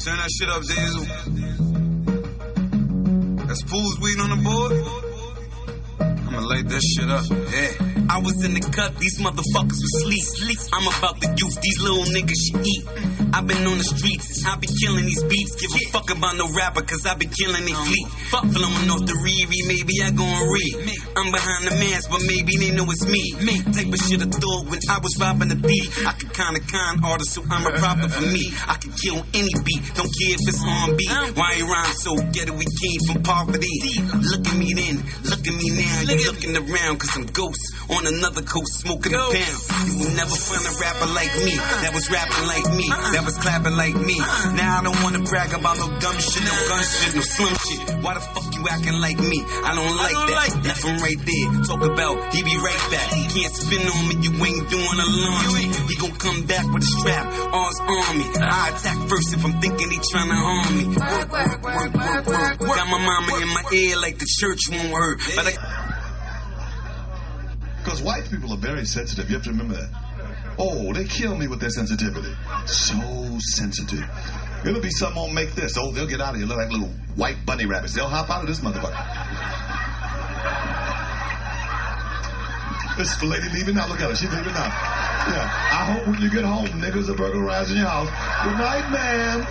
Turn that shit up, Diesel. That's Pools weed on the board. I'ma light that shit up, yeah. I was in the cut, these motherfuckers was sleep. I'm about the youth, these little niggas should eat. I've been on the streets, I be killing these beats. Give a fuck about no rapper, cause I be killing they fleet. Fuck flowing off the Riri, maybe I gon' read. I'm behind the mask, but maybe they know it's me. Type of shit I thought when I was robbing the beat. I could kinda con artist, so I'm a problem for me. I can kill any beat, don't care if it's on beat. Why you rhyme so ghetto, we came from poverty. Look at me then, look at me now. You looking around, cause I'm ghost on another coast smoking a pound. You will never find a rapper like me that was rapping like me, that was clapping like me. Now I don't wanna brag about no dumb shit, no gun shit, no slum shit. Why the fuck you acting like me? I don't like that. Left him right there. Talk about he be right back. He can't spin on me, you ain't doing a laundry. He gon' come back with a strap, all's on me. I attack first if I'm thinking he tryna harm me. Work. Got my mama in my ear like the church won't hurt. But because white people are very sensitive. You have to remember that. Oh, they kill me with their sensitivity. So sensitive. It'll be something won't make this. Oh, they'll get out of here. Look like little white bunny rabbits. They'll hop out of this motherfucker. This lady leaving now. Look at her. She's leaving now. Yeah. I hope when you get home, niggas are burglarizing your house. Good night, man.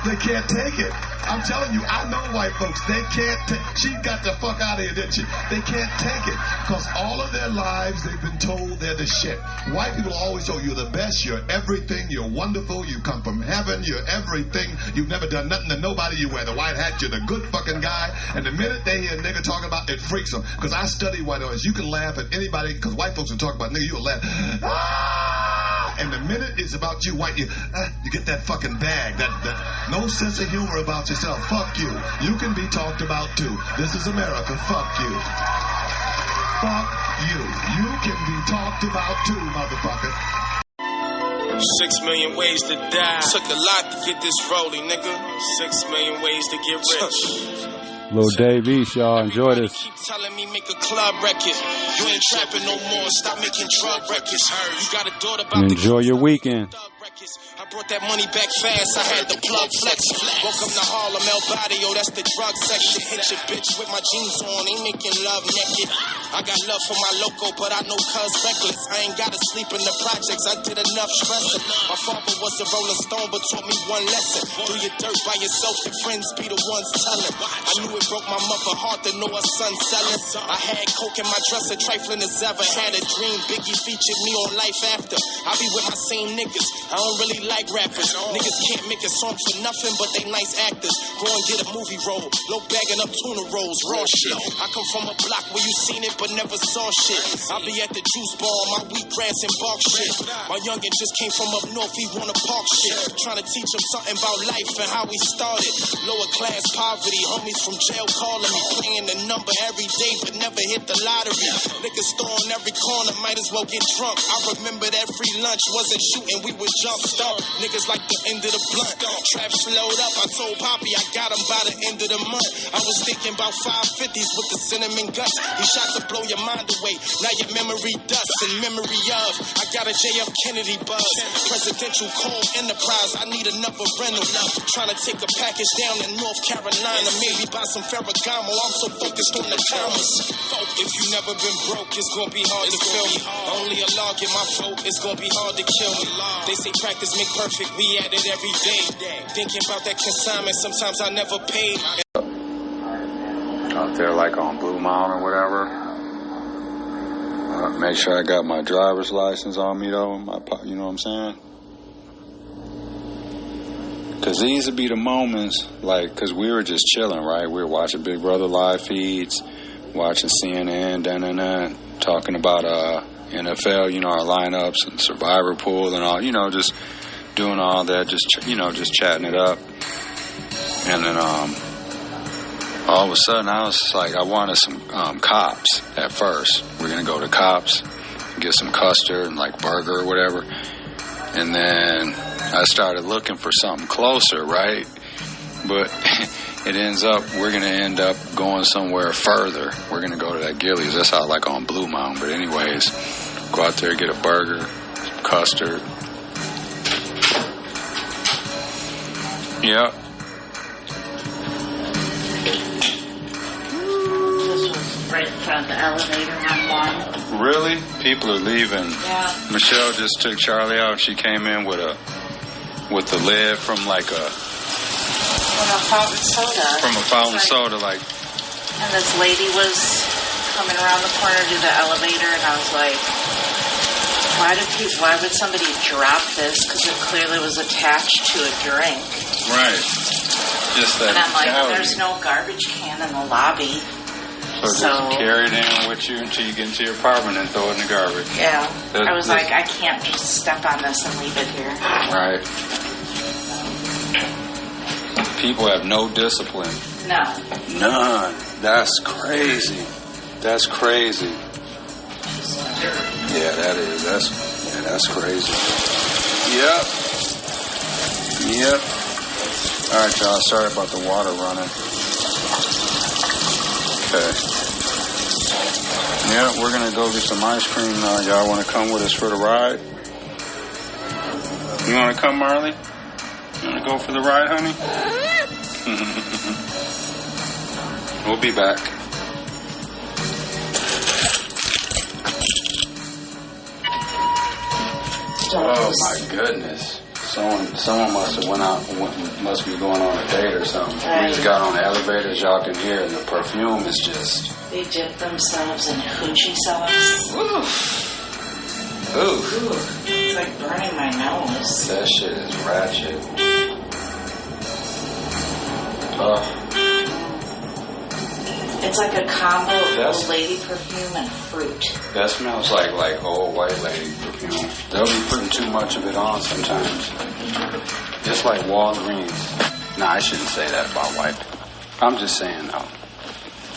They can't take it. I'm telling you, I know white folks. They can't take. She got the fuck out of here, didn't she? They can't take it. Because all of their lives, they've been told they're the shit. White people always told you're the best, you're everything, you're wonderful, you come from heaven, you're everything. You've never done nothing to nobody. You wear the white hat, you're the good fucking guy. And the minute they hear a nigga talking about it, freaks them. Because I study white audience. You can laugh at anybody, because white folks can talk about nigga, you'll laugh. Ah! And the minute it's about you, white, you get that fucking bag, that no sense of humor about yourself. Fuck you. You can be talked about too. This is America. Fuck you. Fuck you. You can be talked about too, motherfucker. 6 million ways to die. Took a lot to get this rolling, nigga. 6 million ways to get rich. Little Dave East, y'all enjoy this. Keep telling me make a club record. You ain't trapping no more. Stop making drug records. You got a daughter about enjoy your weekend. I brought that money back fast, I had the plug flex. Welcome to Harlem, El Barrio, that's the drug section. Hit your bitch with my jeans on, ain't making love naked. I got love for my loco, but I know cuz reckless. I ain't gotta sleep in the projects, I did enough stressing. My father was a rolling stone, but taught me one lesson. Do your dirt by yourself, your friends be the ones telling. I knew it broke my mother heart to know her son selling. I had coke in my dresser, trifling as ever. Had a dream, Biggie featured me on Life After. I be with my same niggas, I don't really like rappers. Niggas can't make a song for nothing, but they nice actors. Go and get a movie role, low bagging up tuna rolls, raw shit. I come from a block where you seen it but never saw shit. I be at the juice bar, my wheatgrass and bark shit. My youngin' just came from up north, he wanna park shit. Trying to teach him something about life and how we started. Lower class poverty, homies from jail calling me, playing the number every day but never hit the lottery. Niggas throwing every corner, might as well get drunk. I remember that free lunch wasn't shooting, we would jump start. Niggas like the end of the blunt. Trap slowed up, I told Poppy I got him by the end of the month. I was thinking about 550s with the cinnamon guts. These shots will blow your mind away. Now your memory dust in memory of. I got a JF Kennedy buzz. Presidential call Enterprise, I need another rental. Trying to take a package down in North Carolina. Maybe buy some Ferragamo, I'm so focused on the commas. If you never been broke, it's gonna be hard to feel me. Only a log in my throat, it's gonna be hard to kill me. They say practice make perfect, we at it every day. Thinking about that consignment, sometimes I never paid. Out there like on Blue Mountain or whatever. Make sure I got my driver's license on me though, you know what I'm saying? Because these would be the moments, like, because we were just chilling, right? We were watching Big Brother live feeds, watching CNN, talking about NFL, you know, our lineups and Survivor Pool and all, you know, just doing all that, just chatting it up. And then all of a sudden I was like, I wanted some Cops at first. We're going to go to Cops, get some custard and like burger or whatever. And then I started looking for something closer, right? But it ends up, we're going to end up going somewhere further. We're going to go to that Gillies. That's out like on Blue Mountain. But anyways, go out there, get a burger, custard. Yep. This was right in front of the elevator on 1. Really? People are leaving. Yeah. Michelle just took Charlie out. She came in with the lid from like a Fountain soda. From a fountain soda, like. And this lady was coming around the corner to the elevator, and I was like, why would somebody drop this? Because it clearly was attached to a drink. Right. Just that. And I'm like, mentality. there's no garbage can in the lobby. So just carry it in with you until you get into your apartment and throw it in the garbage. Yeah. I was like, I can't just step on this and leave it here. Right. People have no discipline. No. None. That's crazy. That's crazy. Yeah, that is. That's crazy. Yep. All right, y'all. Sorry about the water running. Okay. Yeah, we're gonna go get some ice cream now. Y'all want to come with us for the ride? You want to come, Marley? You want to go for the ride, honey? We'll be back. Oh my goodness! Someone must have must be going on a date or something. We just got on the elevator, as y'all can hear, and the perfume is just. They dip themselves in hoochie sauce. Ooh. It's like burning my nose. That shit is ratchet. It's like a combo of old lady perfume and fruit. That smells like old white lady perfume. They'll be putting too much of it on sometimes. Just like Walgreens. Nah, I shouldn't say that about white. I'm just saying, though.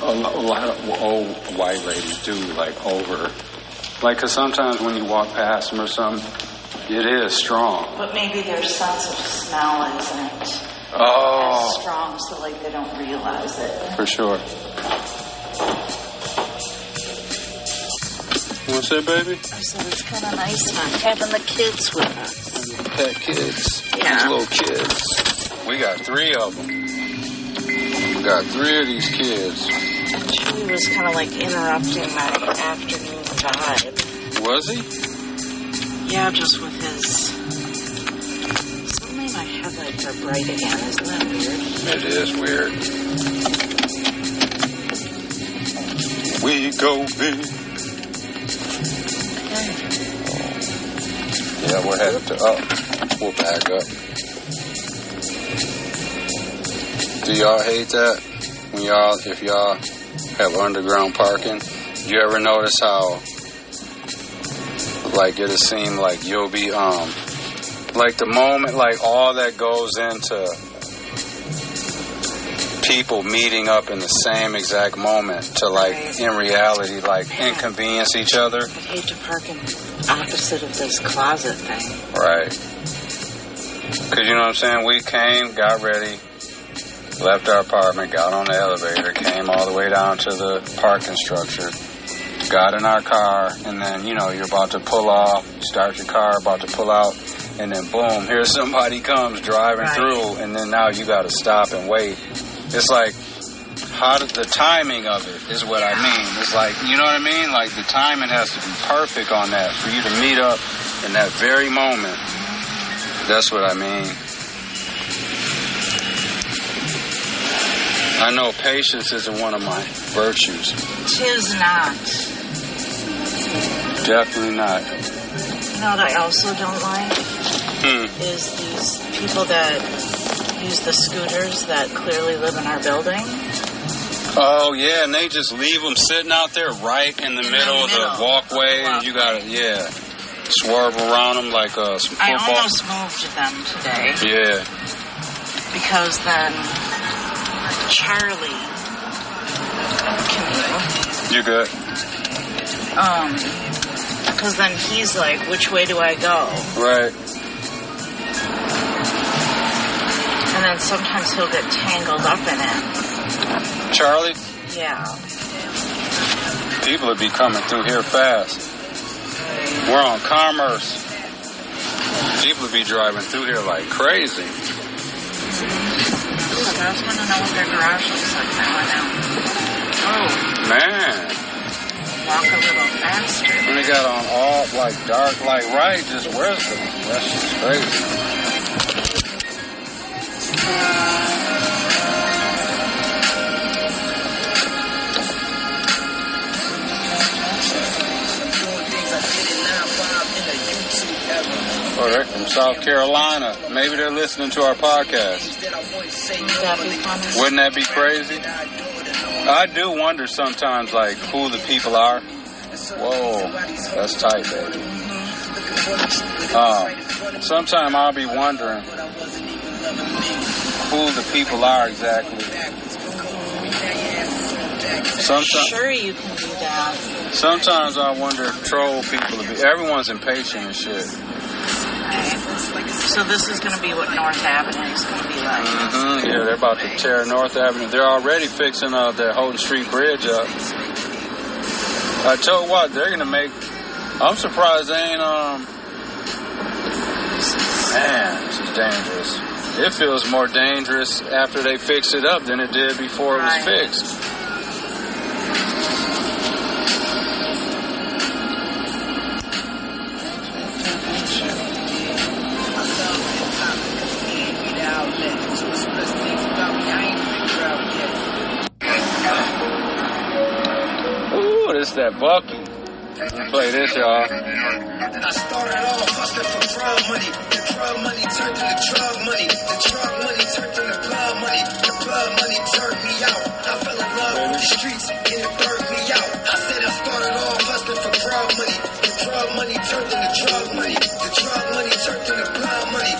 A lot of old white ladies do, because sometimes when you walk past them or something, it is strong. But maybe their sense of smell isn't as strong, so they don't realize it. For sure. What's that, baby? I said it's kind of nice not having the kids with us. Pet kids. Yeah. These little kids. We got 3 of them. We got 3 of these kids. And Chewy was kind of interrupting my afternoon vibe. Was he? Yeah, just with his... Suddenly my headlights are bright again. Isn't that weird? It is weird. We go big. Yeah, we're headed to up. We'll back up. Do y'all hate that? If y'all have underground parking, you ever notice how, it'll seem like you'll be, the moment, all that goes into people meeting up in the same exact moment to, in reality, inconvenience each other. I'd hate to park in opposite of this closet thing. Right. Because, you know what I'm saying? We came, got ready, left our apartment, got on the elevator, came all the way down to the parking structure, got in our car, and then, you're about to pull off, start your car, about to pull out, and then boom, here somebody comes driving through, and then now you got to stop and wait. It's the timing of it is what I mean. It's you know what I mean? The timing has to be perfect on that for you to meet up in that very moment. That's what I mean. I know patience isn't one of my virtues. Tis not. Definitely not. You know what I also don't like? Is these people that use the scooters that clearly live in our building. Oh, yeah, and they just leave them sitting out there right in the middle of the walkway, and you gotta, swerve around them like some football. I almost moved them today. Yeah. Because then Charlie, You're good. Because then he's like, which way do I go? Right. And then sometimes he'll get tangled up in it. Charlie? Yeah. People would be coming through here fast. We're on Commerce. People would be driving through here like crazy. I always want to know what their garage looks like now. I know. Oh. Man. Walk a little faster. And they got on all, like, dark, like, right, just where's the... That's just crazy. Oh, they're from South Carolina. Maybe they're listening to our podcast. Wouldn't that be crazy? I do wonder sometimes, like, who the people are. Whoa, that's tight, baby. Sometime I'll be wondering who the people are exactly. Sure, you can do that. Sometimes I wonder if troll people. Everyone's impatient and shit. So this is going to be what North Avenue is going to be like. Yeah, they're about to tear North Avenue. They're already fixing their Houghton Street Bridge up. I tell you what, they're going to make... I'm surprised they ain't... Man, this is dangerous. It feels more dangerous after they fix it up than it did before it was fixed. This that Bucky. Let's play this, y'all. I started off hustling for drug money. The drug money turned into drug money. The drug money turned into blood money. The blood money turned me out. I fell in love with the streets and it burned me out. I said I started off hustling for drug money. The drug money turned into drug money. The drug money turned into blood money.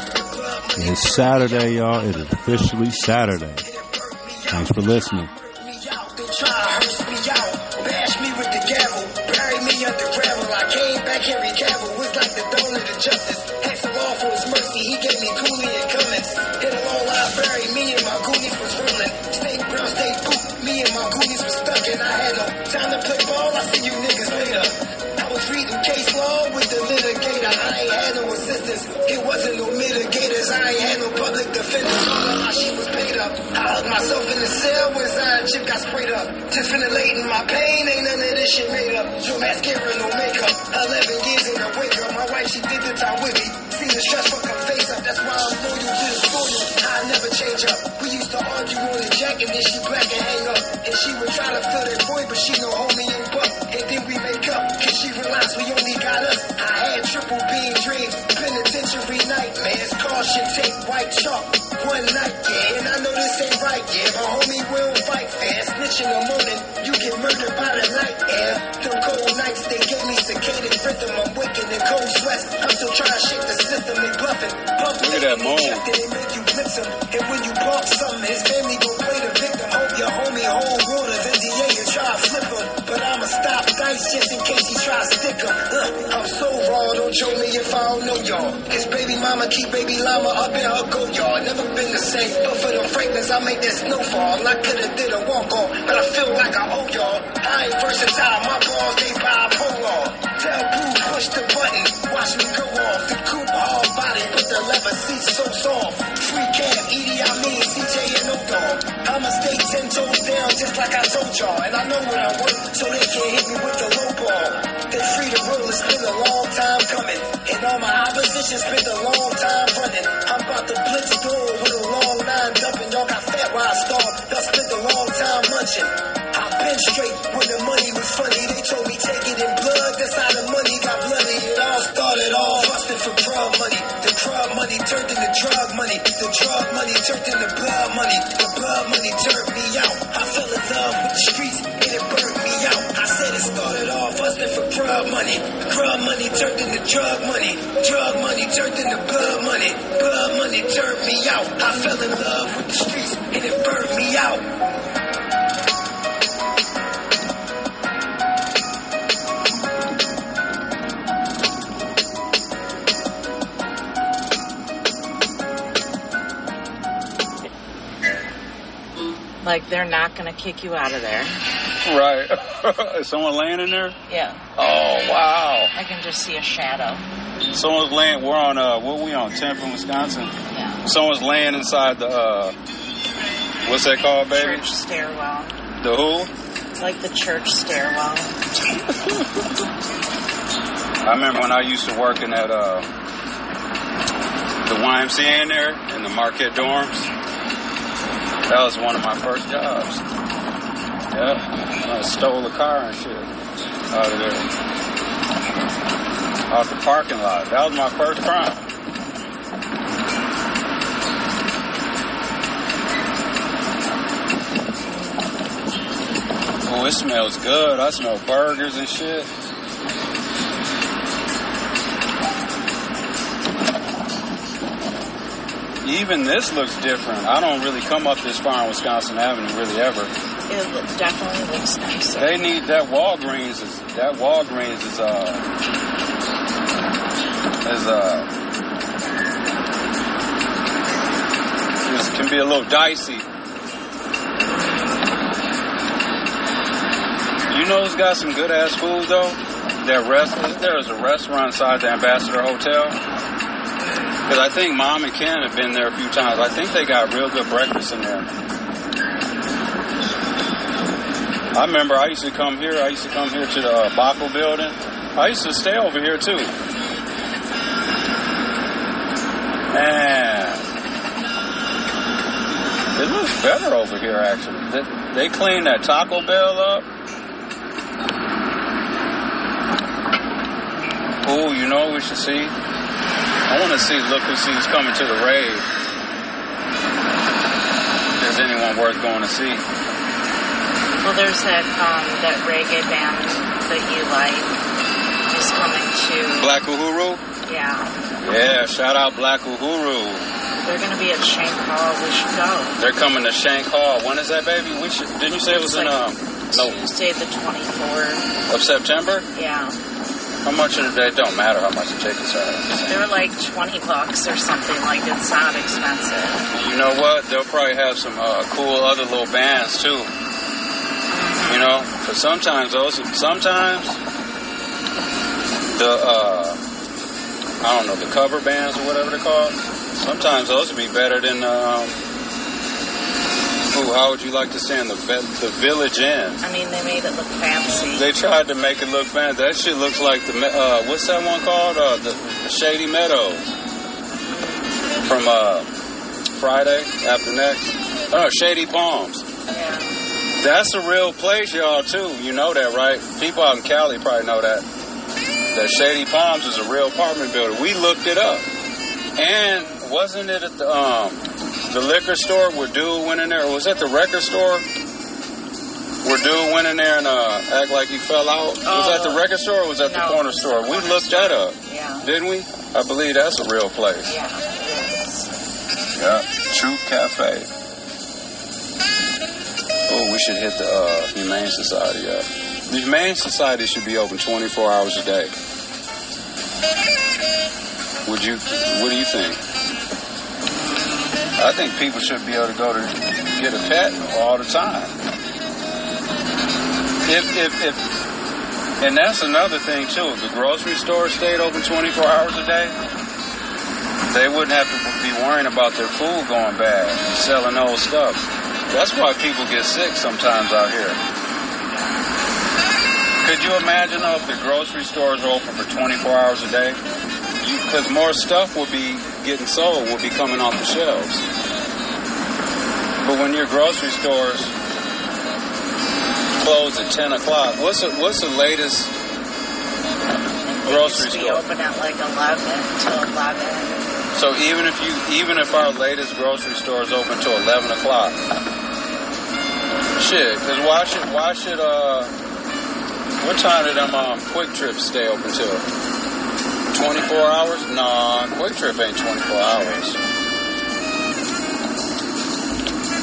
It's Saturday, y'all. It is officially Saturday. Thanks for listening. Henry Cavill was like the dawn of the justice. Asked the law for his mercy, he gave me Cooley and Cummins. Hit a long line buried, me and my Goonies was rolling. State brown, state boot, me and my Goonies was stuck and I had no time to play ball, I see you niggas later. I was reading case law with the litigator, I ain't had no assistance, it wasn't no mitigators, I ain't had no public defenders, my shit was paid up. I hugged myself in the cell when Zion Chip got sprayed up. Just ventilating my pain, ain't none of this shit made up. No mascara, no makeup. 11 years in the wake up. My wife, she did the time with me. See the stress fuck her face up. That's why I'm loyal to the soil. I never change up. We used to argue on the jack and then she black and hang up. And she would try to fill that void, but she know homie ain't buck. And then we make up, cause she realized we only got us. I had triple beam dreams, penitentiary nightmares, caution tape, white chalk. One night, yeah, and I know this ain't right, yeah. My homie will fight fast. Snitch in the morning, you get murdered by the night air. Them cold nights, they gave me circadian rhythm. I'm waking in cold sweats. I'm still trying to shake the system. They bluffing. Look at that moan. They make you blitz them. And when you park something, his family gon' play the victim. Hope your homie hold water. Then DA you try to flip him. But I'ma stop dice just in case he try to stick him. I'm so raw, don't show me if I don't know y'all. His baby mama keep baby llama up in her go yard. Never been the same, but for them Franklins, I make that snowfall. I could've did a walk-off, but I feel like I owe y'all. I ain't versatile, my balls, they bipolar. Tell Blue, push the button, watch me go off. The coupe hard body, but the leather seats so soft. Free cab, Edie, I mean CJ and O-Dog. I'ma stay 10 toes down, just like I told y'all. And I know when I work, so they can't hit me with the low ball. They free the roll, it's been a long time coming. And all my opposition spent a long time running. I'm about to blitz door with a long line dumping. Y'all got fat while I starved, y'all spent a long time munching. I've been straight when the money was funny. They told me take it in blood, that's how the money got bloody. It all started off busting for drug money. The drug money turned into drug money. The drug money turned into blood money. The blood money turned me out. I fell in love with the streets and it burned me out. I said it started off hustling for drug money. Drug money turned into drug money. Drug money turned into blood money. Blood money turned me out. I fell in love with the streets and it burned me out. Like, they're not going to kick you out of there. Right. Is someone laying in there? Yeah. Oh, wow. I can just see a shadow. Someone's laying, we're on, what are we on, 10th in Wisconsin? Yeah. Someone's laying inside the What's that called, baby? Church stairwell. The who? Like the church stairwell. I remember when I used to work in that the YMCA in there in the Marquette dorms. That was one of my first jobs. Yeah, I stole a car and shit out of there, out the parking lot. That was my first crime. Oh, it smells good. I smell burgers and shit. Even this looks different. I don't really come up this far on Wisconsin Avenue really ever. It definitely looks nicer. They need that Walgreens can be a little dicey. You know who's got some good ass food though? There's a restaurant inside the Ambassador Hotel. Because I think Mom and Ken have been there a few times. I think they got real good breakfast in there. I remember I used to come here to the Baco building. I used to stay over here too. Man, it looks better over here actually. They cleaned that Taco Bell up. Oh, you know what we should see? I want to look who sees coming to the rave. If there's anyone worth going to see. Well, there's that reggae band that you like is coming to... Black Uhuru? Yeah. Yeah, shout out Black Uhuru. They're going to be at Shank Hall. We should go. They're coming to Shank Hall. When is that, baby? Didn't you say it was in... Tuesday the 24th. Of September? Yeah. How much are they? It don't matter how much the tickets are. They're like $20 or something. Like, it's not expensive. You know what? They'll probably have some cool other little bands too. You know, because sometimes the I don't know, the cover bands or whatever they're called. Sometimes those would be better than how would you like to say in the Village Inn? I mean, they made it look fancy. They tried to make it look fancy. That shit looks like what's that one called? The Shady Meadows from Friday after next. Oh, Shady Palms. Yeah. That's a real place, y'all, too. You know that, right? People out in Cali probably know that. That Shady Palms is a real apartment building. We looked it up. And wasn't it at the liquor store where dude went in there? Or was it the record store where dude went in there and act like he fell out? Was that the record store or was that the corner store? We looked that up. Yeah. Didn't we? I believe that's a real place. Yeah, it is. Yeah. True Cafe. Oh, we should hit the Humane Society up. The Humane Society should be open 24 hours a day. What do you think? I think people should be able to go to get a pet all the time. If and that's another thing too. If the grocery store stayed open 24 hours a day, they wouldn't have to be worrying about their food going bad and selling old stuff. That's why people get sick sometimes out here. Could you imagine if the grocery stores are open for 24 hours a day? Because more stuff will be getting sold, will be coming off the shelves. But when your grocery stores close at 10 o'clock, what's the latest grocery store? They open at like 11 till 11. So even if our latest grocery store is open till 11 o'clock, shit. Because why should what time did them Quick Trips stay open till? 24 hours? Nah, Quick Trip ain't 24 hours.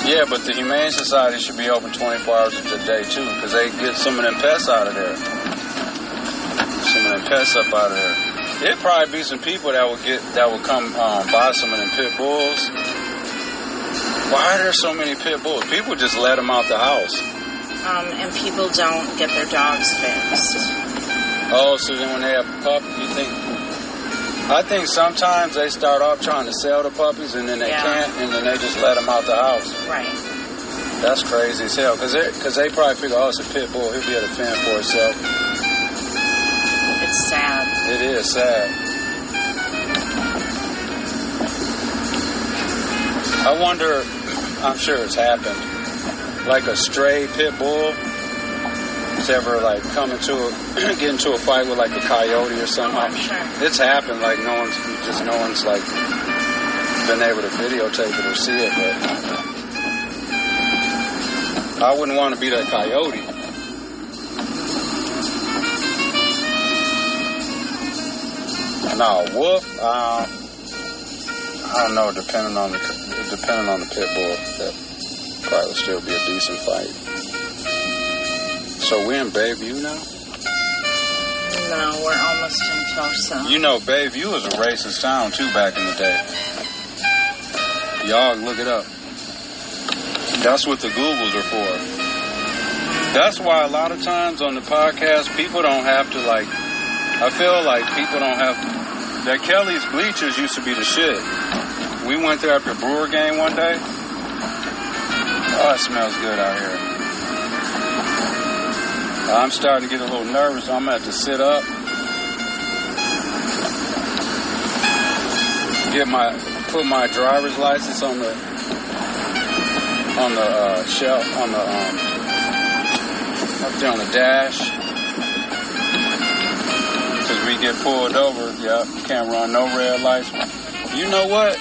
Yeah, but the Humane Society should be open 24 hours a day too, because they get some of them pests out of there. Some of them pests up out of there. There'd probably be some people that would come buy some of them pit bulls. Why are there so many pit bulls? People just let them out the house. And people don't get their dogs fixed. Oh, so then when they have a puppy, you think... I think sometimes they start off trying to sell the puppies and then they can't, and then they just let them out the house. Right. That's crazy as hell. Because they probably figure, oh, it's a pit bull. He'll be able to fend for himself. It's sad. It is sad. I wonder, I'm sure it's happened, like a stray pit bull has ever like get into a fight with like a coyote or something. Oh, I'm sure. It's happened, like no one's like been able to videotape it or see it, but I wouldn't want to be that coyote. No, wolf, I don't know, depending on the pit bull, that probably would still be a decent fight. So we're in Bayview now? No, we're almost in Tulsa. You know, Bayview was a racist town, too, back in the day. Y'all look it up. That's what the Googles are for. That's why a lot of times on the podcast, people don't have to, like, I feel like people don't have, that Kelly's Bleachers used to be the shit. We went there after a Brewer game one day. Oh, it smells good out here. I'm starting to get a little nervous. I'm going to have to sit up. Put my driver's license on the shelf, up there on the dash. Because we get pulled over. Yep, can't run no red lights. You know what?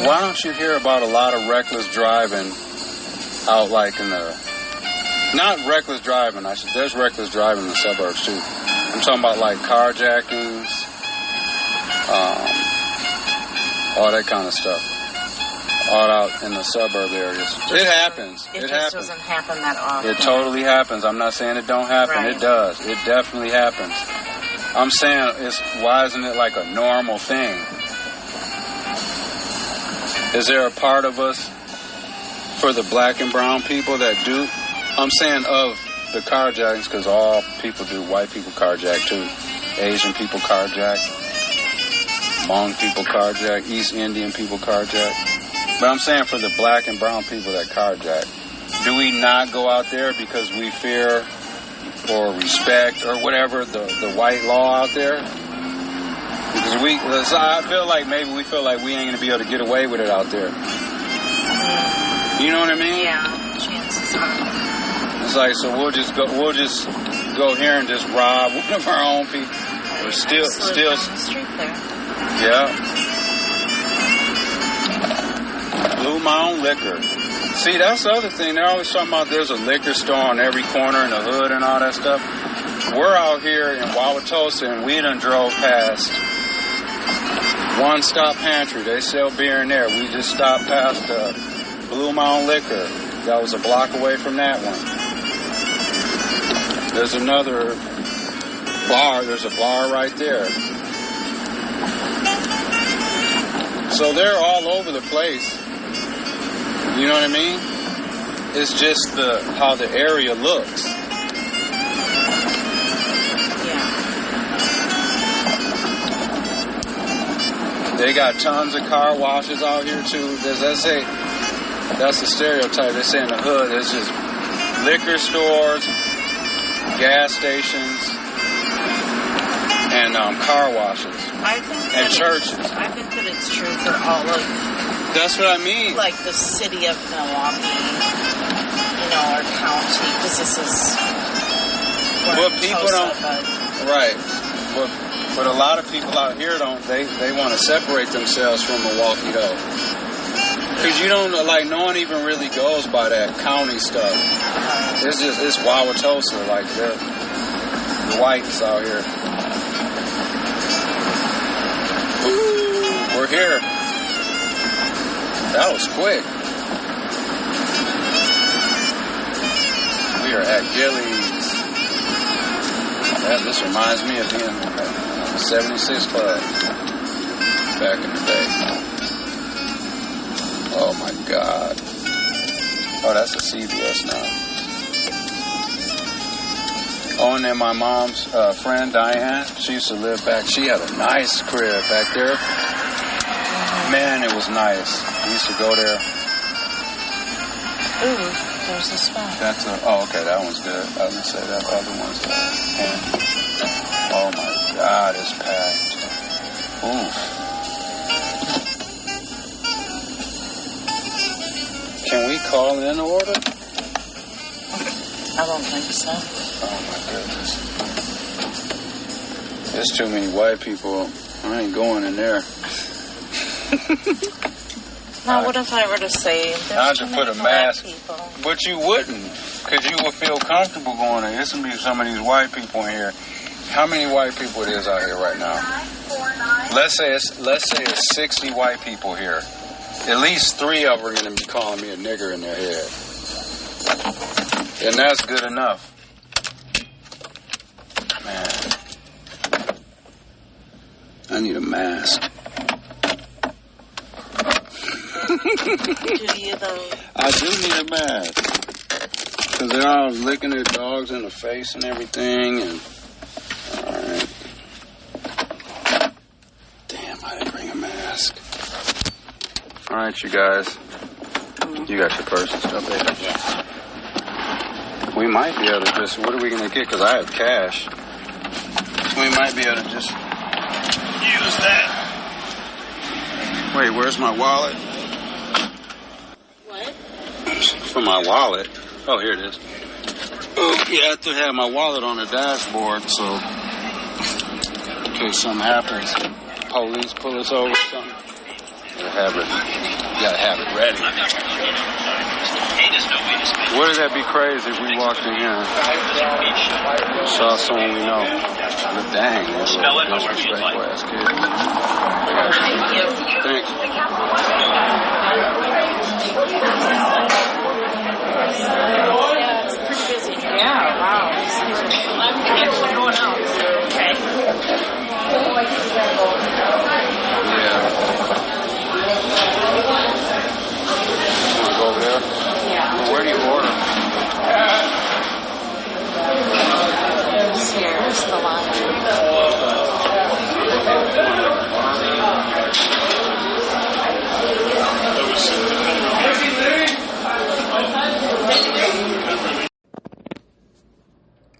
Why don't you hear about a lot of reckless driving out like in the... Not reckless driving. There's reckless driving in the suburbs too. I'm talking about like carjackings, all that kind of stuff. All out in the suburb areas. It happens. It just doesn't happen that often. It totally happens. I'm not saying it don't happen. Right. It does. It definitely happens. I'm saying why isn't it like a normal thing? Is there a part of us for the black and brown people that do? I'm saying of the carjackings, because all people do. White people carjack too. Asian people carjack. Hmong people carjack. East Indian people carjack. But I'm saying for the black and brown people that carjack, do we not go out there because we fear or respect or whatever the white law out there? Because I feel like maybe we feel like we ain't going to be able to get away with it out there. You know what I mean? Yeah, chances are. It's like, so we'll just go here and just rob one of our own people. Or steal down the street there. Yeah. Blew my own liquor. See, that's the other thing. They're always talking about there's a liquor store on every corner in the hood and all that stuff. We're out here in Wauwatosa and we done drove past One Stop Pantry. They sell beer in there. We just stopped past Blew My Own Liquor. That was a block away from that one. There's another bar. There's a bar right there. So they're all over the place. You know what I mean? It's just how the area looks. Yeah. They got tons of car washes out here too. That's the stereotype. They say in the hood, there's just liquor stores, gas stations, and car washes. And churches. I think that it's true for all of... That's what I mean. Like the city of Milwaukee, our county, because this is... But people don't... Right. But a lot of people out here they want to separate themselves from Milwaukee, though. Because no one even really goes by that county stuff. It's Wauwatosa, like the whites out here. We're here. That was quick. We are at Gillies. This reminds me of being at the 76 Club back in the day. Oh my God. Oh, that's a CVS now. Oh, and then my mom's friend Diane, she used to live back. She had a nice crib back there. Man, it was nice. We used to go there. Ooh, there's a spot. That's okay, that one's good. I was going to say that other one's empty. Oh my God, it's packed. Oof. Can we call in order? I don't think so. Oh my goodness. There's too many white people. I ain't going in there. Now, what if I were to say I'd just put a mask, people? But you wouldn't, because you would feel comfortable going there. There's gonna be some of these white people in here. How many white people it is out here right now? Let's say it's 60 white people here. At least 3 of them are gonna be calling me a nigger in their head, and that's good enough. Man, I need a mask. Do you though? I do need a mask. Because they're all licking their dogs in the face and everything. And alright. Damn, I didn't bring a mask. Alright, you guys. You got your purse and stuff, baby? Yeah. We might be able to just... What are we going to get? Because I have cash. We might be able to just use that. Wait, where's my wallet? For my wallet. Oh, here it is. Oh, yeah, I have to have my wallet on the dashboard, so in case something happens, police pull us over or something. Gotta have it ready. Wouldn't that be crazy if we walked in here and saw someone we know? But dang, that's disrespectful ass kids. Thanks. Yeah, it's pretty busy. Yeah, wow. Okay. Yeah. You want to go over there? Yeah. Well, where do you order? Here's the laundry.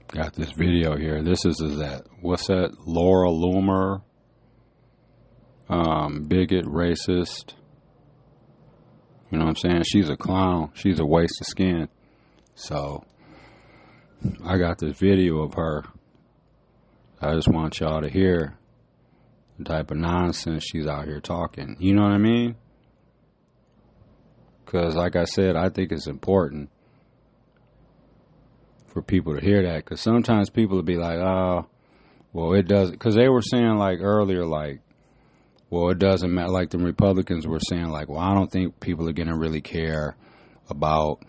Got this video here. This is that. What's that? Laura Loomer. Bigot, racist. You know what I'm saying? She's a clown. She's a waste of skin. So, I got this video of her. I just want y'all to hear the type of nonsense she's out here talking. You know what I mean? Because, like I said, I think it's important for people to hear that. Because sometimes people will be like, oh, well, it doesn't. Because they were saying, like, earlier, like, well, it doesn't matter. Like, the Republicans were saying, like, well, I don't think people are going to really care about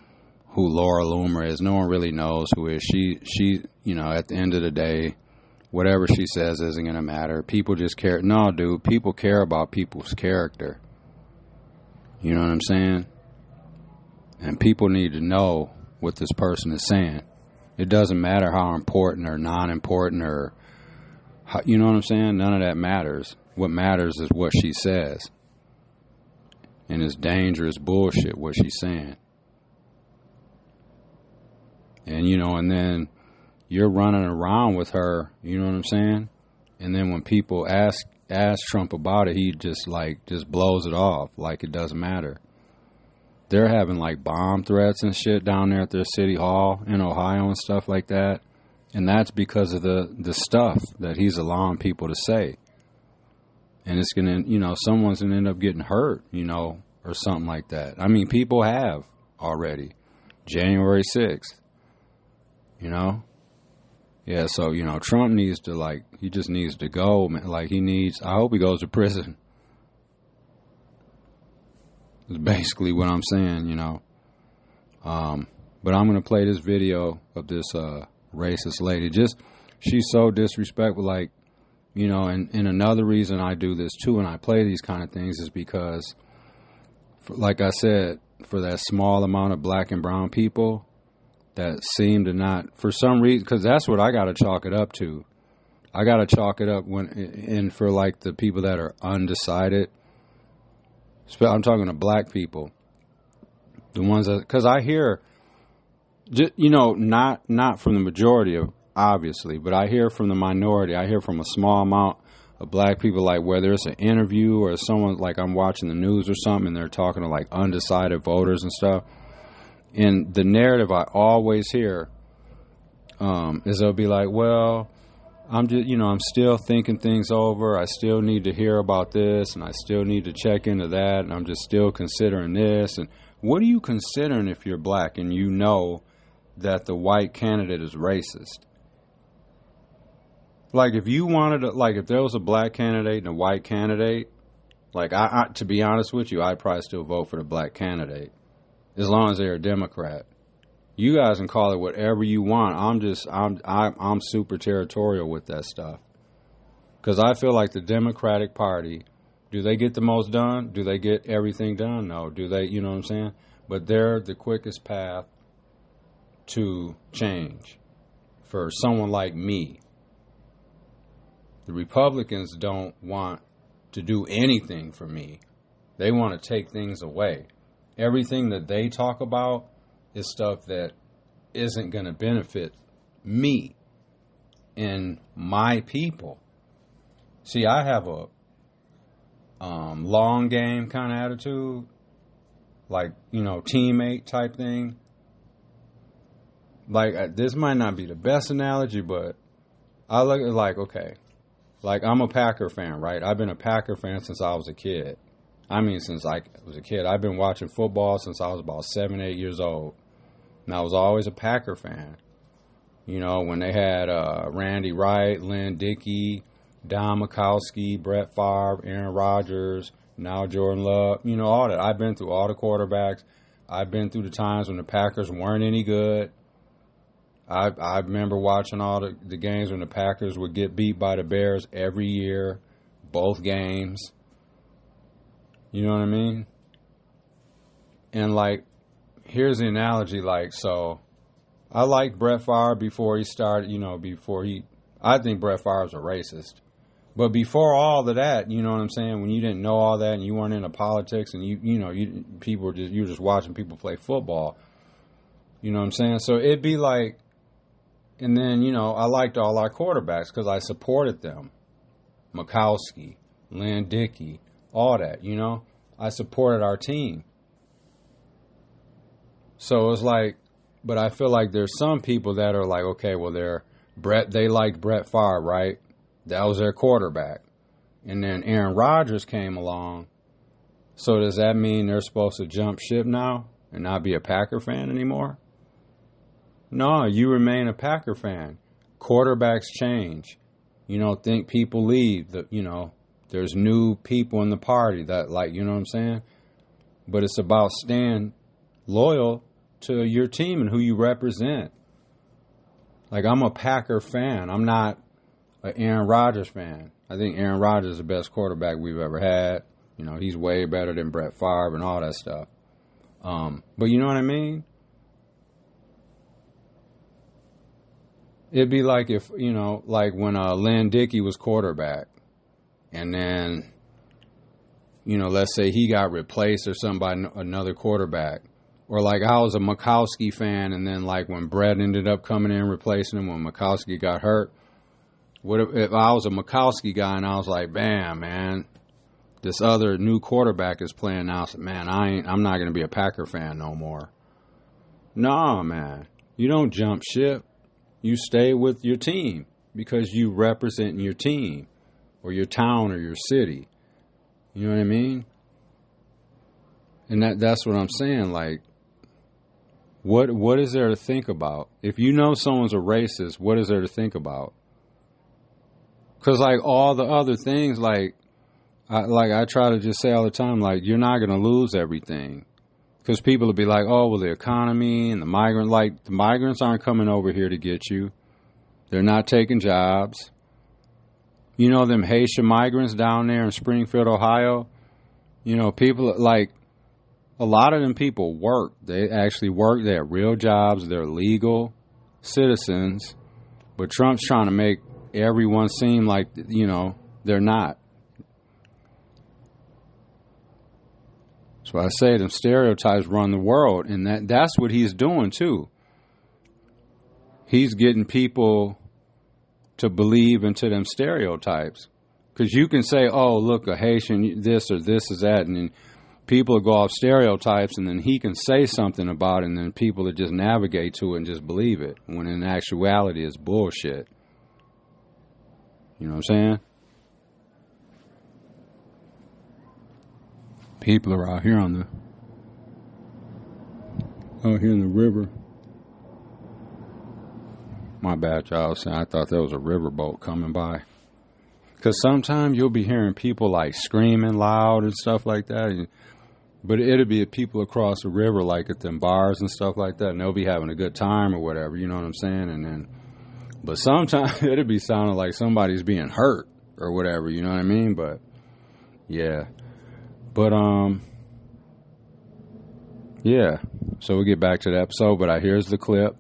who Laura Loomer is. No one really knows who is. She, you know, at the end of the day, whatever she says isn't going to matter. People just care. No, dude, people care about people's character. You know what I'm saying? And people need to know what this person is saying. It doesn't matter how important or non-important or, how, you know what I'm saying? None of that matters. What matters is what she says. And it's dangerous bullshit what she's saying. And, you know, and then you're running around with her, you know what I'm saying? And then when people ask Trump about it, he just blows it off like it doesn't matter. They're having like bomb threats and shit down there at their city hall in Ohio and stuff like that. And that's because of the stuff that he's allowing people to say. And it's going to, you know, someone's going to end up getting hurt, you know, or something like that. I mean, people have already. January 6th, you know? Yeah, so, you know, Trump needs to, like, he just needs to go. Like, I hope he goes to prison. That's basically what I'm saying, you know. But I'm going to play this video of this racist lady. She's so disrespectful, like, you know, and another reason I do this too and I play these kind of things is because, like I said, for that small amount of black and brown people that seem to not, for some reason, because that's what I got to chalk it up to. I got to chalk it up and for like the people that are undecided, I'm talking to black people, The ones that, because I hear, you know, not from the majority of, obviously, but I hear from the minority. I hear from a small amount of black people, like whether it's an interview or someone, like I'm watching the news or something, and they're talking to like undecided voters and stuff. And the narrative I always hear is they'll be like, well, I'm just, you know, I'm still thinking things over. I still need to hear about this, and I still need to check into that, and I'm just still considering this. And what are you considering if you're black and you know that the white candidate is racist? Like, if you wanted to, like, if there was a black candidate and a white candidate, like, I to be honest with you, I'd probably still vote for the black candidate, as long as they're a Democrat. You guys can call it whatever you want. I'm super territorial with that stuff. Because I feel like the Democratic Party, do they get the most done? Do they get everything done? No. Do they, you know what I'm saying? But they're the quickest path to change for someone like me. The Republicans don't want to do anything for me. They want to take things away. Everything that they talk about is stuff that isn't going to benefit me and my people. See, I have a long game kind of attitude, like, you know, teammate type thing. Like, this might not be the best analogy, but I look at it like, okay, like I'm a Packer fan, right? I've been a Packer fan since I was a kid. I mean, since I was a kid. I've been watching football since I was about 7, 8 years old. And I was always a Packer fan. You know, when they had Randy Wright, Lynn Dickey, Don Mikowski, Brett Favre, Aaron Rodgers, now Jordan Love, you know, all that. I've been through all the quarterbacks. I've been through the times when the Packers weren't any good. I remember watching all the games when the Packers would get beat by the Bears every year, both games. You know what I mean? And, like, here's the analogy, like, so I liked Brett Favre before he started, you know, I think Brett Favre's a racist. But before all of that, you know what I'm saying, when you didn't know all that and you weren't into politics and you were just watching people play football, you know what I'm saying? So it'd be like, and then, you know, I liked all our quarterbacks because I supported them. Mikowski, Lynn Dickey, all that, you know. I supported our team. So it's like, but I feel like there's some people that are like, okay, well, they liked Brett Favre, right? That was their quarterback. And then Aaron Rodgers came along. So does that mean they're supposed to jump ship now and not be a Packer fan anymore? No, you remain a Packer fan. Quarterbacks change. You know, think people leave. There's new people in the party that, like, you know what I'm saying? But it's about staying loyal to your team and who you represent. Like, I'm a Packer fan. I'm not an Aaron Rodgers fan. I think Aaron Rodgers is the best quarterback we've ever had. You know, he's way better than Brett Favre and all that stuff. But you know what I mean? It'd be like if, you know, like when Lynn Dickey was quarterback and then, you know, let's say he got replaced or something by another quarterback. Or like I was a Mikowski fan and then like when Brett ended up coming in replacing him when Mikowski got hurt. What if I was a Mikowski guy and I was like, bam, man, this other new quarterback is playing now. So, man, I'm not going to be a Packer fan no more. No, man, you don't jump ship. You stay with your team because you represent your team or your town or your city. You know what I mean? And that's what I'm saying. Like, what is there to think about? If you know someone's a racist, what is there to think about? Because, like, all the other things, like I try to just say all the time, like, you're not going to lose everything. Because people will be like, oh, well, the economy and the migrants aren't coming over here to get you. They're not taking jobs. You know, them Haitian migrants down there in Springfield, Ohio, you know, people, like, a lot of them people work. They actually work. They have real jobs. They're legal citizens. But Trump's trying to make everyone seem like, you know, they're not. So I say them stereotypes run the world, and that's what he's doing too. He's getting people to believe into them stereotypes. Because you can say, oh, look, a Haitian, this or this is that, and then people will go off stereotypes, and then he can say something about it, and then people will just navigate to it and just believe it, when in actuality it's bullshit. You know what I'm saying? People are out here in the river. My bad, y'all. I thought there was a riverboat coming by. Because sometimes you'll be hearing people like screaming loud and stuff like that. But it'll be people across the river, like at them bars and stuff like that, and they'll be having a good time or whatever, you know what I'm saying? But sometimes it'll be sounding like somebody's being hurt or whatever, you know what I mean? But, yeah. But, yeah. So we'll get back to the episode, but here's the clip.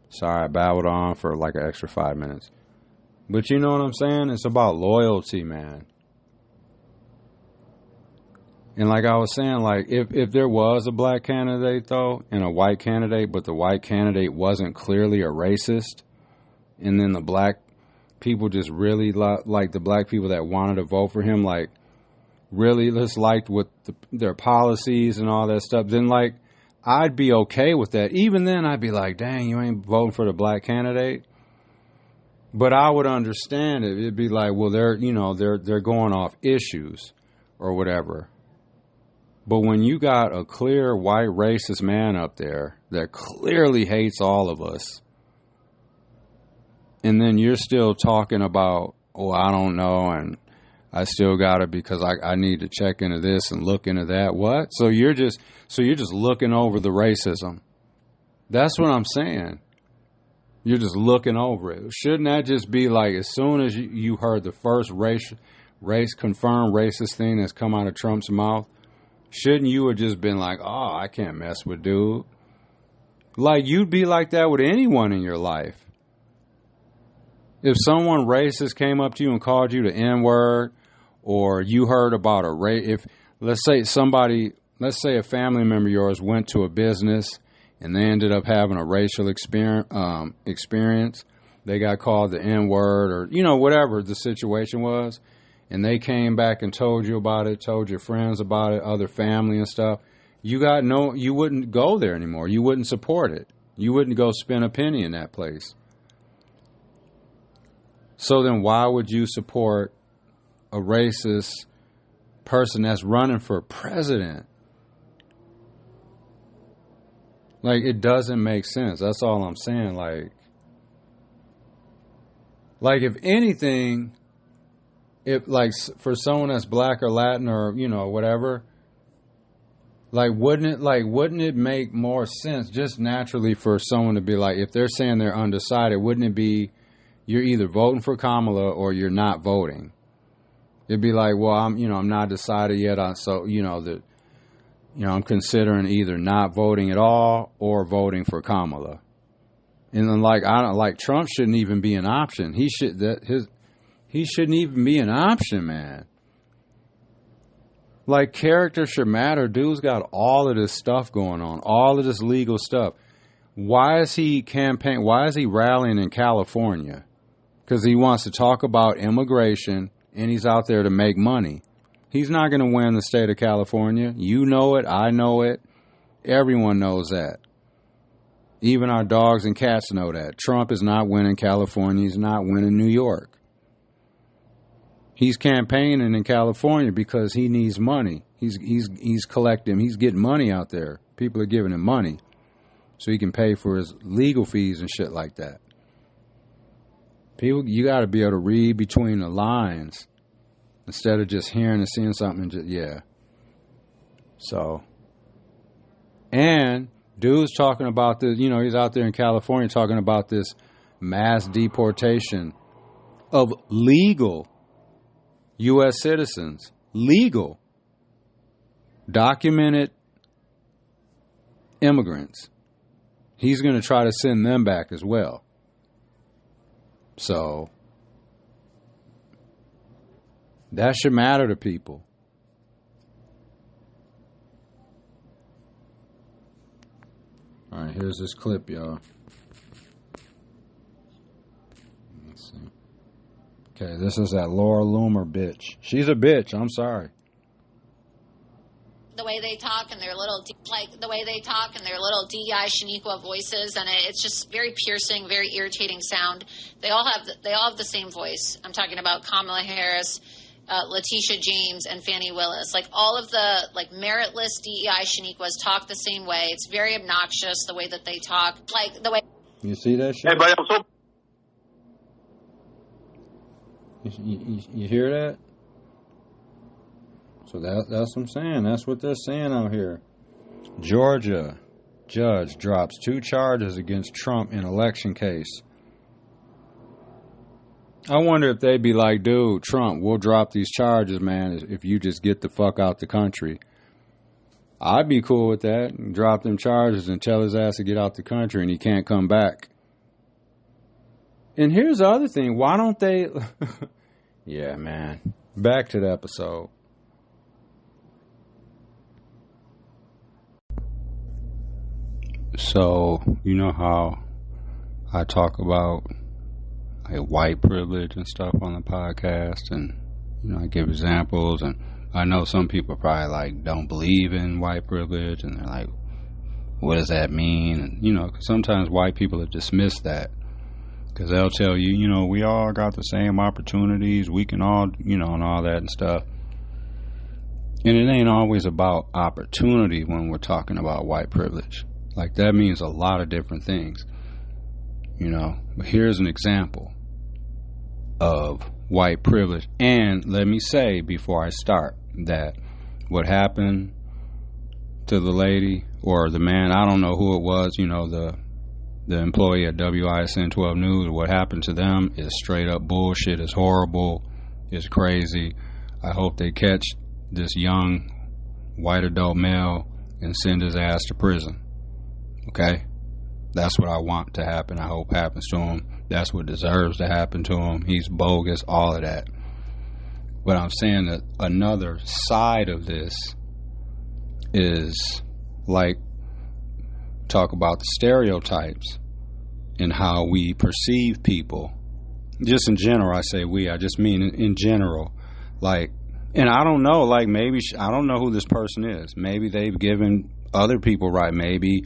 Sorry, I babbled on for like an extra 5 minutes. But you know what I'm saying? It's about loyalty, man. And like I was saying, like, if there was a black candidate, though, and a white candidate, but the white candidate wasn't clearly a racist, and then the black people just really, like the black people that wanted to vote for him, like, really just liked what their policies and all that stuff, then, like, I'd be okay with that. Even then, I'd be like, dang, you ain't voting for the black candidate. But I would understand it. It'd be like, well, they're going off issues or whatever. But when you got a clear white racist man up there that clearly hates all of us, and then you're still talking about, oh, I don't know, and I still got it because I need to check into this and look into that. What? So you're just looking over the racism. That's what I'm saying. You're just looking over it. Shouldn't that just be like, as soon as you heard the first race confirmed racist thing that's come out of Trump's mouth, shouldn't you have just been like, oh, I can't mess with dude? Like, you'd be like that with anyone in your life. If someone racist came up to you and called you the N-word, or you heard about let's say a family member of yours went to a business and they ended up having a racial experience, they got called the N-word, or, you know, whatever the situation was, and they came back and told you about it, told your friends about it, other family and stuff, you wouldn't go there anymore. You wouldn't support it. You wouldn't go spend a penny in that place. So then why would you support a racist person that's running for president? Like, it doesn't make sense. That's all I'm saying. Like if anything, if like for someone that's black or Latin or, you know, whatever, wouldn't it make more sense just naturally for someone to be like, if they're saying they're undecided, wouldn't it be you're either voting for Kamala or you're not voting? It'd be like, well, I'm not decided yet. I'm considering either not voting at all or voting for Kamala. And then, Trump shouldn't even be an option. He shouldn't even be an option, man. Like, character should matter. Dude's got all of this stuff going on, all of this legal stuff. Why is he rallying in California? Because he wants to talk about immigration, and he's out there to make money. He's not going to win the state of California. You know it. I know it. Everyone knows that. Even our dogs and cats know that. Trump is not winning California. He's not winning New York. He's campaigning in California because he needs money. He's collecting. He's getting money out there. People are giving him money so he can pay for his legal fees and shit like that. People, you got to be able to read between the lines instead of just hearing and seeing something and just, yeah. So, and dude's talking about this, you know, he's out there in California talking about this mass deportation of legal U.S. citizens. Legal. Documented immigrants. He's going to try to send them back as well. So, that should matter to people. All right, here's this clip, y'all. Let's see. Okay, this is that Laura Loomer bitch. She's a bitch. I'm sorry. The way they talk and their little, DEI Shaniqua voices, and it's just very piercing, very irritating sound. They all have the same voice. I'm talking about Kamala Harris, Letitia James, and Fannie Willis. Like, all of the, like, meritless DEI Shaniquas talk the same way. It's very obnoxious the way that they talk. Like, the way... You see that shit? Hey, buddy, I'm so... You hear that? So that's what I'm saying. That's what they're saying out here. Georgia judge drops 2 charges against Trump in election case. I wonder if they'd be like, dude, Trump, we'll drop these charges, man, if you just get the fuck out the country. I'd be cool with that. Drop them charges and tell his ass to get out the country and he can't come back. And here's the other thing. Why don't they... Yeah, man. Back to the episode. So, you know how I talk about like white privilege and stuff on the podcast, and you know I give examples, and I know some people probably like don't believe in white privilege, and they're like, what does that mean? And you know, 'cause sometimes white people have dismissed that because they'll tell you, you know, we all got the same opportunities, we can all, you know, and all that and stuff. And it ain't always about opportunity when we're talking about white privilege. Like, that means a lot of different things, you know. But here's an example of white privilege. And let me say before I start that what happened to the lady or the man, I don't know who it was, you know, the employee at WISN 12 News, what happened to them is straight up bullshit. It's horrible. It's crazy. I hope they catch this young white adult male and send his ass to prison. Okay? That's what I want to happen. I hope happens to him. That's what deserves to happen to him. He's bogus, all of that. But I'm saying that another side of this is like talk about the stereotypes and how we perceive people. Just in general, I say we. I just mean in general. Like, and I don't know, like maybe, I don't know who this person is. Maybe they've given other people right. Maybe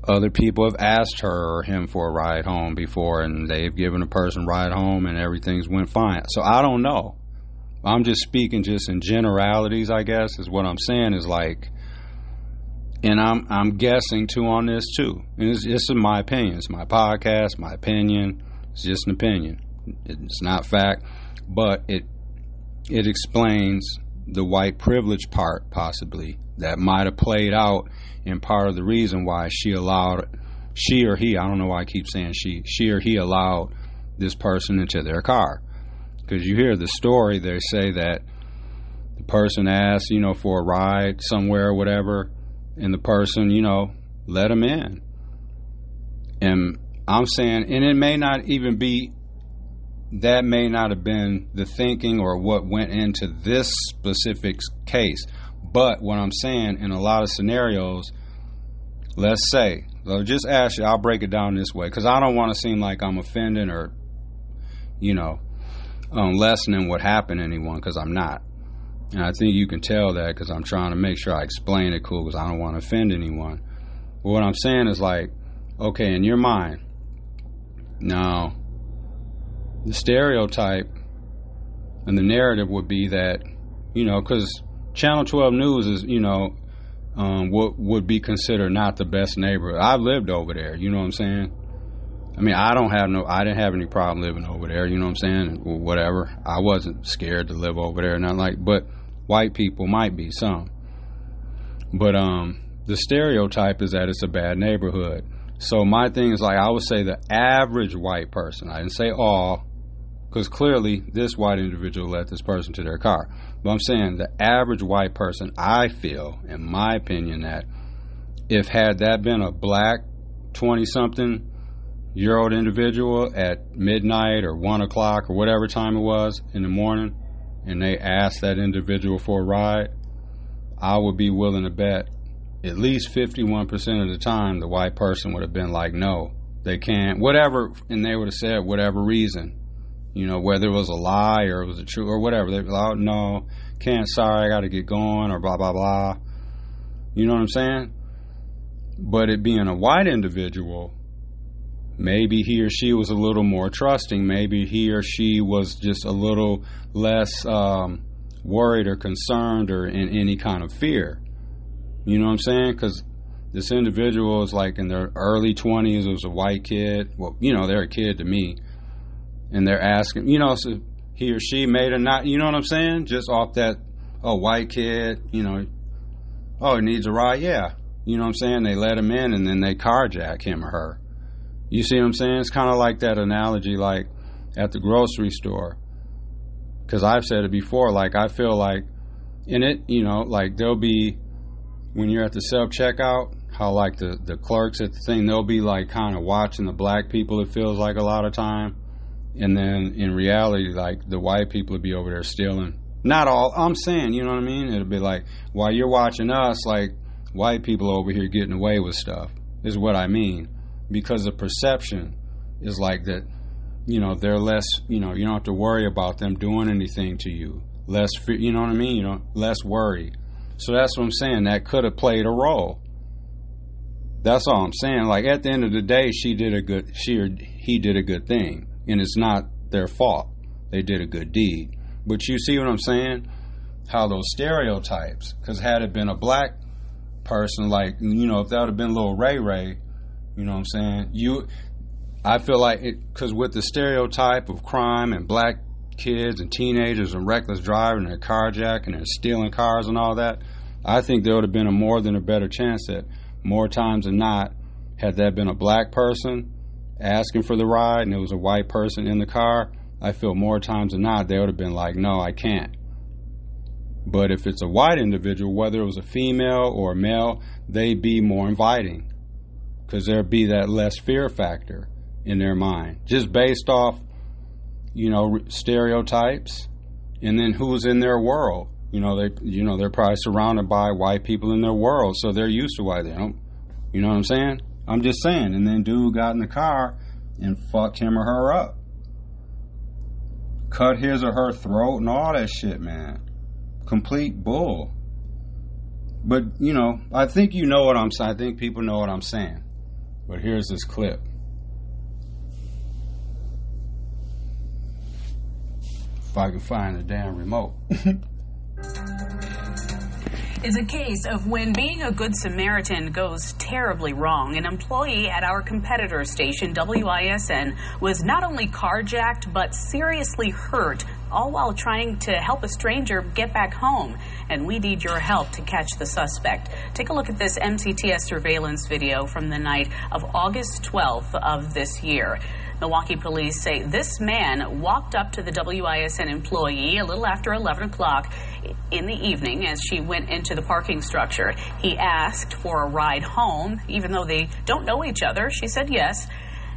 other people have asked her or him for a ride home before, and they've given a person a ride home and everything's went fine. So I don't know. I'm just speaking just in generalities, I guess, is what I'm saying is like, and I'm guessing too on this too. And it's my opinion. It's my podcast, my opinion. It's just an opinion. It's not fact, but it explains the white privilege part possibly that might have played out in part of the reason why she or he, I don't know why I keep saying she or he allowed this person into their car. Because you hear the story, they say that the person asked, you know, for a ride somewhere or whatever, and the person, you know, let him in. And I'm saying, and it may not even be, that may not have been the thinking or what went into this specific case. But what I'm saying, in a lot of scenarios, let's say, so just ask you, I'll break it down this way, because I don't want to seem like I'm offending or, you know, lessening what happened to anyone, because I'm not. And I think you can tell that because I'm trying to make sure I explain it cool, because I don't want to offend anyone. But what I'm saying is like, okay, in your mind, now, the stereotype and the narrative would be that, you know, because Channel 12 News is, you know, what would be considered not the best neighborhood. I've lived over there, you know what I'm saying? I mean, I didn't have any problem living over there, you know what I'm saying? Whatever. I wasn't scared to live over there, not like, but white people might be some. But the stereotype is that it's a bad neighborhood. So my thing is like, I would say the average white person, I didn't say all, because clearly this white individual let this person to their car. But I'm saying the average white person, I feel, in my opinion, that if had that been a black 20-something-year-old individual at midnight or 1 o'clock or whatever time it was in the morning, and they asked that individual for a ride, I would be willing to bet at least 51% of the time, the white person would have been like, no, they can't, whatever, and they would have said whatever reason, you know, whether it was a lie or it was a true or whatever. They'd be like, oh, no, can't, sorry, I got to get going, or blah, blah, blah. You know what I'm saying? But it being a white individual, maybe he or she was a little more trusting. Maybe he or she was just a little less worried or concerned or in any kind of fear. You know what I'm saying? Because this individual is like in their early 20s. It was a white kid. Well, you know, they're a kid to me. And they're asking, you know, so he or she made a not, you know what I'm saying? Just off that, oh, white kid, you know, oh, he needs a ride? Yeah. You know what I'm saying? They let him in and then they carjack him or her. You see what I'm saying? It's kind of like that analogy, like at the grocery store. Because I've said it before, like I feel like in it, you know, like there'll be, when you're at the self-checkout, how like the clerks at the thing, they'll be like kind of watching the black people, it feels like a lot of time. And then in reality, like the white people would be over there stealing. Not all, I'm saying, you know what I mean? It'll be like, while you're watching us, like white people over here getting away with stuff, is what I mean. Because the perception is like that, you know, they're less, you know, you don't have to worry about them doing anything to you. Less, you know what I mean? You know, less worry. So that's what I'm saying. That could have played a role. That's all I'm saying. Like at the end of the day, he did a good thing, and it's not their fault. They did a good deed. But you see what I'm saying? How those stereotypes. Because had it been a black person, like, you know, if that would have been little Ray Ray, you know what I'm saying? I feel like it, because with the stereotype of crime and black kids and teenagers and reckless driving and carjacking and stealing cars and all that, I think there would have been a more than a better chance that more times than not, had that been a black person asking for the ride and it was a white person in the car, I feel more times than not they would have been like, no, I can't. But if it's a white individual, whether it was a female or a male, they'd be more inviting because there'd be that less fear factor in their mind, just based off, you know, stereotypes, and then who's in their world. You know, they're probably surrounded by white people in their world, so they're used to why they don't. You know what I'm saying? I'm just saying. And then dude got in the car and fucked him or her up, cut his or her throat and all that shit, man. Complete bull. But you know, I think you know what I'm saying. I think people know what I'm saying. But here's this clip. If I can find the damn remote. Is a case of when being a good Samaritan goes terribly wrong. An employee at our competitor station, WISN, was not only carjacked but seriously hurt, all while trying to help a stranger get back home. And we need your help to catch the suspect. Take a look at this MCTS surveillance video from the night of August 12th of this year. Milwaukee police say this man walked up to the WISN employee a little after 11 o'clock in the evening as she went into the parking structure. He asked for a ride home. Even though they don't know each other, she said yes.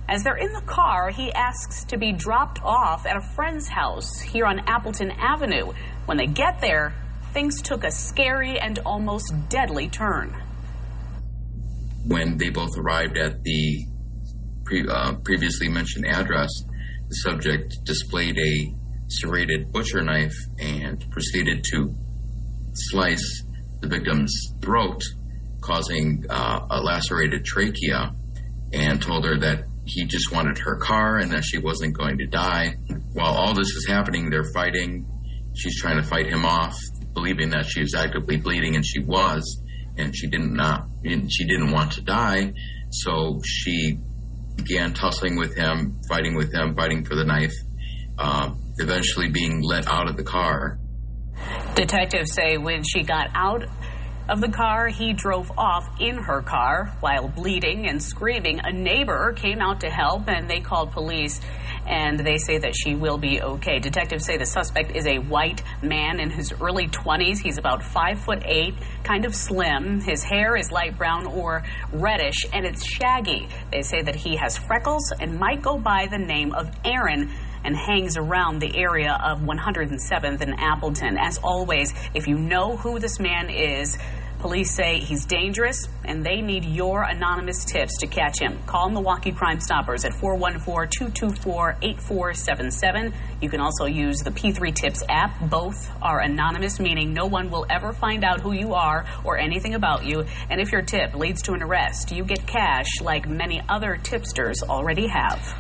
As they're in the car, he asks to be dropped off at a friend's house here on Appleton Avenue. When they get there, things took a scary and almost deadly turn. When they both arrived at the previously mentioned address, the subject displayed a serrated butcher knife and proceeded to slice the victim's throat, causing a lacerated trachea, and told her that he just wanted her car and that she wasn't going to die. While all this is happening, they're fighting. She's trying to fight him off, believing that she was actively bleeding, and she was, and she didn't want to die, so she began tussling with him, fighting for the knife, eventually being let out of the car. Detectives say when she got out of the car, he drove off in her car while bleeding and screaming. A neighbor came out to help, and they called police, and they say that she will be okay. Detectives say the suspect is a white man in his early 20s. He's about 5'8", kind of slim. His hair is light brown or reddish, and it's shaggy. They say that he has freckles and might go by the name of Aaron, and hangs around the area of 107th and Appleton. As always, if you know who this man is, Police say he's dangerous, and they need your anonymous tips to catch him. Call Milwaukee Crime Stoppers at 414-224-8477. You can also use the P3 Tips app. Both are anonymous, meaning no one will ever find out who you are or anything about you. And if your tip leads to an arrest, you get cash like many other tipsters already have.